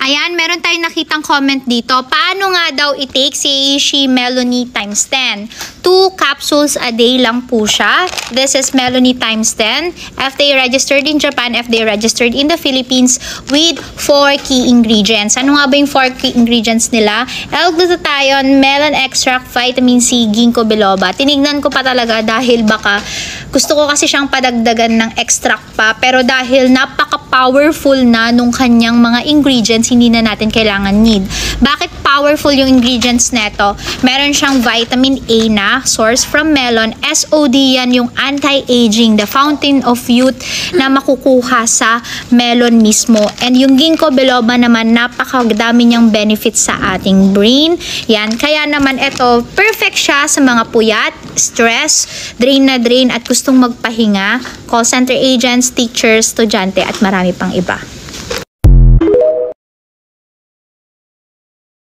Ayan, meron tayong nakitang comment dito. Paano nga daw i-take si Reishi Melanie times 10? 2 capsules a day lang po siya. This is Melanie times 10. FDA registered in Japan, FDA registered in the Philippines with 4 key ingredients. Ano nga ba yung 4 key ingredients nila? L-glutathione, melon extract, vitamin C, ginkgo biloba. Tinignan ko pa talaga dahil baka gusto ko kasi siyang padagdagan ng extract pa. Pero dahil napaka-powerful na nung kanyang mga ingredients, hindi na natin kailangan need. Bakit powerful yung ingredients neto? Meron siyang vitamin A na, source from melon. SOD yan yung anti-aging, the fountain of youth na makukuha sa melon mismo. And yung ginkgo biloba naman, napakadami niyang benefits sa ating brain. Yan, kaya naman ito, perfect siya sa mga puyat, stress, drain na drain at gustong magpahinga, call center agents, teachers, estudyante at marami pang iba.